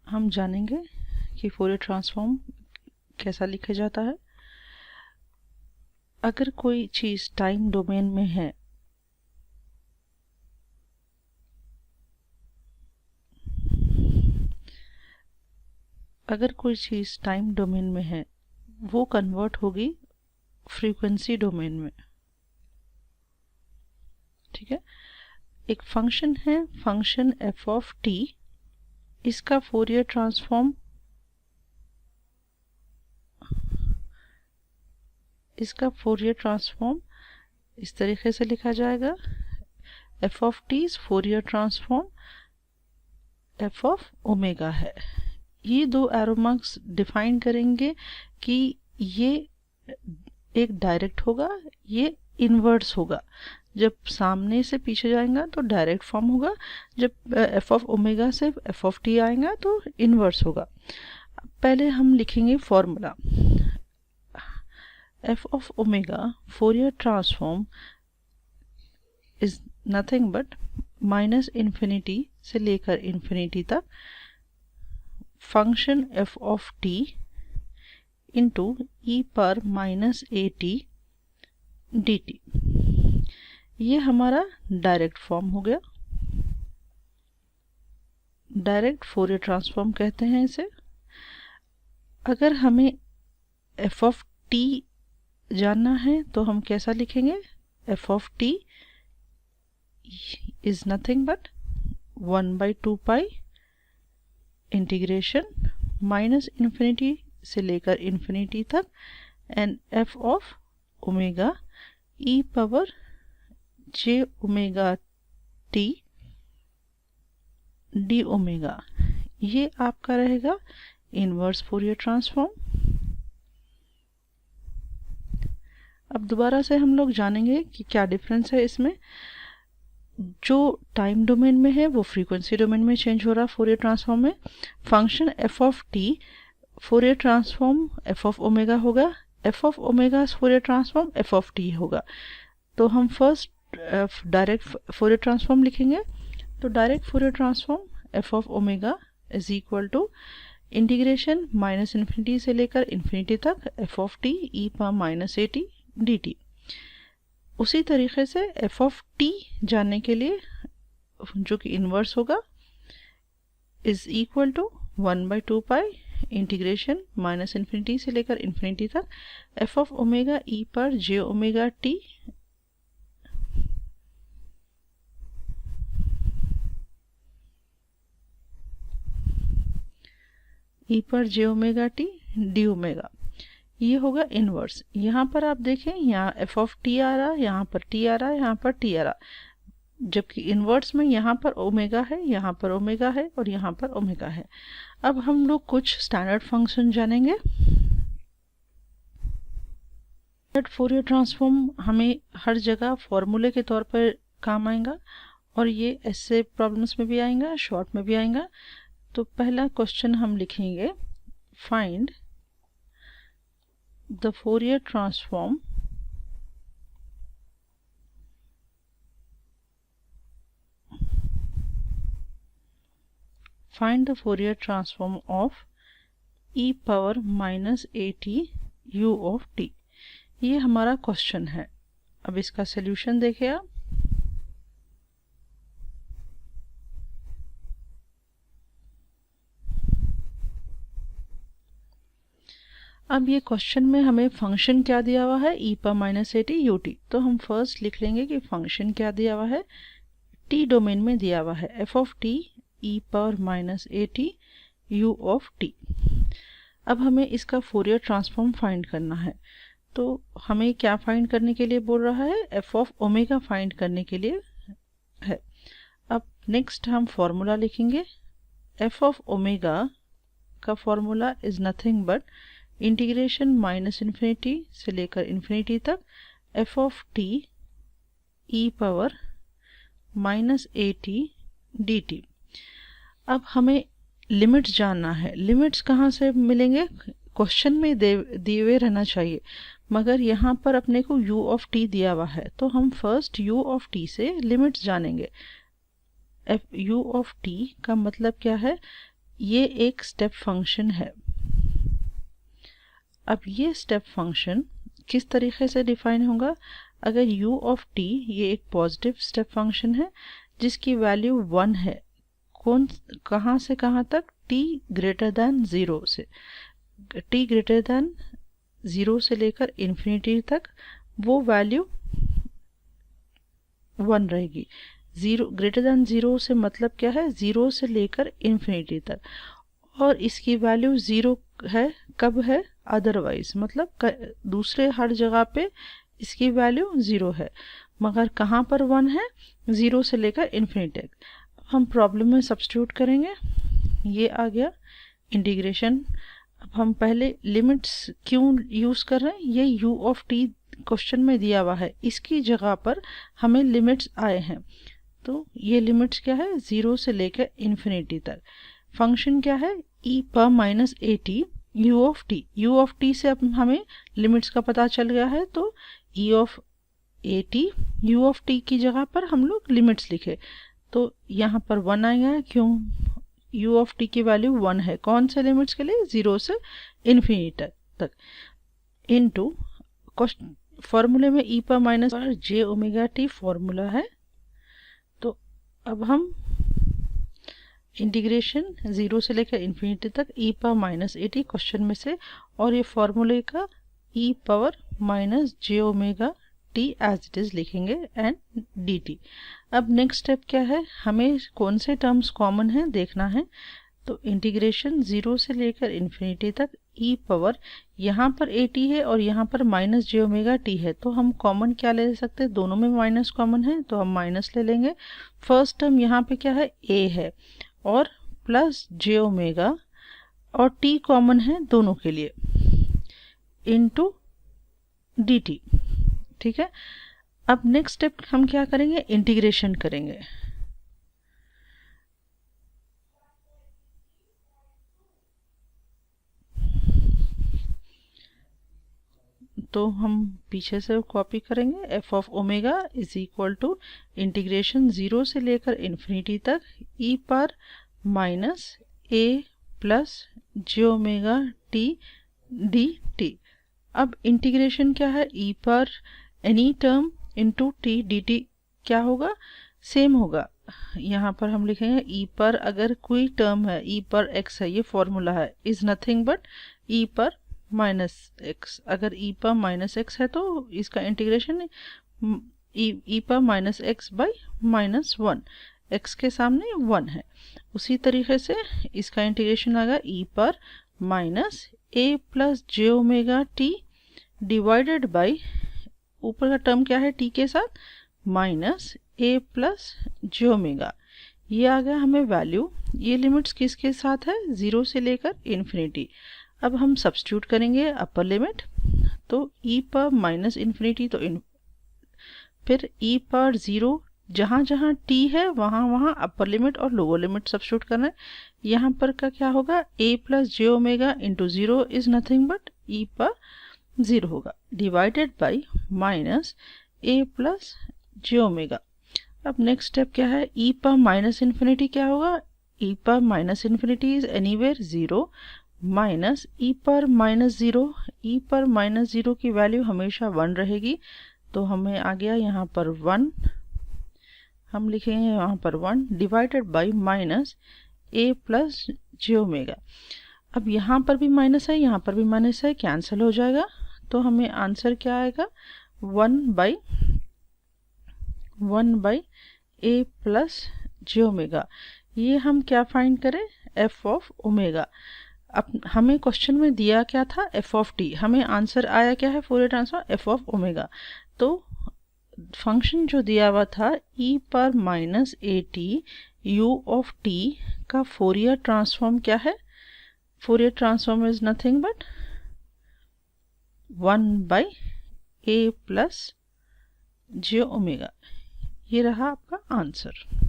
हम जानेंगे कि फोरियर ट्रांसफॉर्म कैसा लिखा जाता है। अगर कोई चीज़ टाइम डोमेन में है वो कन्वर्ट होगी फ्रीक्वेंसी डोमेन में। ठीक है, एक फंक्शन है फंक्शन एफ ऑफ टी, इसका फोरियर ट्रांसफॉर्म इस तरीके से लिखा जाएगा। F of T Fourier transform F of omega है। ये दो एरो मार्क्स डिफाइन करेंगे कि ये एक डायरेक्ट होगा, ये इनवर्स होगा। जब सामने से पीछे जाएगा तो डायरेक्ट फॉर्म होगा, जब एफ ऑफ ओमेगा से एफ ऑफ टी आएगा तो इनवर्स होगा। पहले हम लिखेंगे formula. F of omega Fourier transform is nothing but minus infinity से लेकर इन्फिनिटी तक function F of T into E पर minus A T D T. ये हमारा डायरेक्ट फॉर्म हो गया, डायरेक्ट फोरियर ट्रांसफॉर्म कहते हैं इसे। अगर हमें एफ ऑफ टी जानना है तो हम कैसा लिखेंगे? F of T is nothing but 1/2 pi integration minus infinity से लेकर इन्फिनिटी तक and F of omega E power J omega t D omega. ये आपका रहेगा इनवर्स फोरियर ट्रांसफॉर्म। अब दोबारा से हम लोग जानेंगे कि क्या डिफरेंस है इसमें। जो टाइम डोमेन में है वो फ्रीक्वेंसी डोमेन में चेंज हो रहा फोरियर ट्रांसफॉर्म में। Function F of T Fourier transform F of omega होगा, F of omega Fourier transform F of T होगा। तो हम फर्स्ट डायरेक्ट फोरियर ट्रांसफॉर्म लिखेंगे। तो direct Fourier transform F of omega is equal to integration minus infinity से लेकर infinity तक F of T E पर minus A T D T. उसी तरीके से एफ ऑफ टी जानने के लिए जो कि इनवर्स होगा is equal to 1/2 pi integration minus infinity से लेकर इन्फिनिटी तक एफ ऑफ ओमेगा ई पर जे ओमेगा टी ई पर जे ओमेगा टी डी ओमेगा। ये होगा इनवर्स। यहाँ पर आप देखें, यहाँ एफ ऑफ टी आ रहा, यहाँ पर टी आ रहा, यहाँ पर टी आ रहा, जबकि इनवर्स में यहाँ पर ओमेगा है, यहाँ पर ओमेगा है और यहाँ पर ओमेगा है। अब हम लोग कुछ स्टैंडर्ड फंक्शन जानेंगे। फोरियर ट्रांसफॉर्म हमें हर जगह फॉर्मूले के तौर पर काम आएगा और ये ऐसे प्रॉब्लम्स में भी आएगा, शॉर्ट में भी आएगा। तो पहला क्वेश्चन हम लिखेंगे, find the Fourier transform of e power minus at u of t। ये हमारा क्वेश्चन है। अब इसका सल्यूशन देखिए आप। अब ये क्वेश्चन में हमें फंक्शन क्या दिया हुआ है? ई पर minus A T U T. तो हम फर्स्ट लिख लेंगे कि फंक्शन क्या दिया हुआ है। टी डोमेन में दिया हुआ है एफ ऑफ टी ई पर minus A T U of T. अब हमें इसका फोरियर ट्रांसफॉर्म फाइंड करना है। तो हमें क्या फाइंड करने के लिए बोल रहा है? एफ ऑफ ओमेगा फाइंड करने के लिए है। अब नेक्स्ट हम फॉर्मूला लिखेंगे। एफ ऑफ ओमेगा का formula is nothing but integration minus infinity से लेकर इन्फिनिटी तक F of T E power minus A T D t. अब हमें लिमिट्स जानना है। लिमिट्स कहाँ से मिलेंगे? क्वेश्चन में दिए हुए रहना चाहिए, मगर यहाँ पर अपने को u ऑफ t दिया हुआ है तो हम फर्स्ट u ऑफ t से लिमिट्स जानेंगे। u ऑफ t का मतलब क्या है? ये एक स्टेप फंक्शन है। अब ये स्टेप फंक्शन किस तरीके से डिफाइन होगा? अगर u ऑफ t ये एक पॉजिटिव स्टेप फंक्शन है जिसकी वैल्यू 1 है, कहाँ से कहाँ तक? t ग्रेटर दैन 0 से, t ग्रेटर दैन 0 से लेकर इन्फिनिटी तक वो वैल्यू 1 रहेगी। 0 ग्रेटर दैन 0 से मतलब क्या है? 0 से लेकर इन्फिनिटी तक, और इसकी वैल्यू 0 है। कब है? अदरवाइज, मतलब दूसरे हर जगह पे इसकी वैल्यू 0 है, मगर कहाँ पर 1 है? 0 से लेकर इन्फिनिटी तक। हम प्रॉब्लम में सब्स्टिट्यूट करेंगे, ये आ गया इंटीग्रेशन। अब हम पहले लिमिट्स क्यों यूज़ कर रहे हैं? ये u ऑफ t क्वेश्चन में दिया हुआ है, इसकी जगह पर हमें लिमिट्स आए हैं। तो ये लिमिट्स क्या है? 0 से लेकर इन्फिनिटी तक। फंक्शन क्या है? e पर minus A T u of t। u of t से अब हमें लिमिट्स का पता चल गया है, तो e of A T u of t की जगह पर हम लोग लिमिट्स लिखे, तो यहाँ पर 1 आएगा। क्यों? u ऑफ t की वैल्यू 1 है। कौन से लिमिट्स के लिए? 0 से इन्फिनिटी तक। इनटू फॉर्मूले में e पर minus j omega T formula है, तो अब हम इंटीग्रेशन 0 से लेकर इन्फिनिटी तक e पर माइनस ए टी क्वेश्चन में से, और ये फॉर्मूले का e power minus j omega t as it is लिखेंगे एंड डी टी। अब नेक्स्ट स्टेप क्या है? हमें कौन से टर्म्स कॉमन है देखना है। तो इंटीग्रेशन 0 से लेकर इन्फिनिटी तक e पावर, यहाँ पर ए टी है और यहाँ पर माइनस जे ओमेगा टी है, तो हम कॉमन क्या ले सकते हैं? दोनों में माइनस कॉमन है, तो हम माइनस ले लेंगे। फर्स्ट टर्म यहाँ पे क्या है? a है, और प्लस जे ओमेगा, और t कॉमन है दोनों के लिए, इनटू डी टी। ठीक है। अब नेक्स्ट स्टेप हम क्या करेंगे? इंटीग्रेशन करेंगे। तो हम पीछे से कॉपी करेंगे। F of omega is equal to integration 0 से लेकर इन्फिनिटी तक e पर minus a plus j omega t D t. अब इंटीग्रेशन क्या है? e पर any term into t D t क्या होगा? सेम होगा। यहाँ पर हम लिखेंगे e पर अगर कोई टर्म है, e पर x है, ये फॉर्मूला है, इज नथिंग बट e पर माइनस एक्स। अगर e पर माइनस एक्स है तो इसका इंटीग्रेशन e पर minus x by minus 1, x के सामने 1 है। उसी तरीके से इसका इंटीग्रेशन आएगा e पर minus a plus j omega T divided by, ऊपर का टर्म क्या है t के साथ? Minus a plus j omega. ये आ गया हमें वैल्यू। ये लिमिट्स किसके साथ है? 0 से लेकर इन्फिनिटी। अब हम सब्स्टिट्यूट करेंगे अपर लिमिट, तो e पर माइनस इन्फिनिटी, तो फिर e पर 0, जहाँ जहाँ t है वहाँ वहाँ अपर लिमिट और लोअर लिमिट सब्स्टिट्यूट करना है। यहाँ पर का क्या होगा? a plus j omega into 0 is nothing but e पर 0 होगा, divided by minus a plus j omega. अब नेक्स्ट स्टेप क्या है? e पर माइनस इन्फिनिटी क्या होगा? e पर minus infinity is anywhere 0 minus e पर माइनस 0। e पर माइनस 0 की वैल्यू हमेशा 1 रहेगी, तो हमें आ गया यहाँ पर 1, हम लिखेंगे यहाँ पर 1 divided by minus a plus j omega. अब यहाँ पर भी माइनस है, यहाँ पर भी माइनस है, कैंसिल हो जाएगा, तो हमें आंसर क्या आएगा? 1 by a plus j omega. ये हम क्या फाइंड करें? f of omega. अब हमें क्वेश्चन में दिया क्या था? f of t। हमें आंसर आया क्या है? Fourier transform f of omega. तो फंक्शन जो दिया हुआ था e पर minus A T u of t का फोरियर ट्रांसफॉर्म क्या है? Fourier transform is nothing but 1 by a plus j omega. ये रहा आपका आंसर।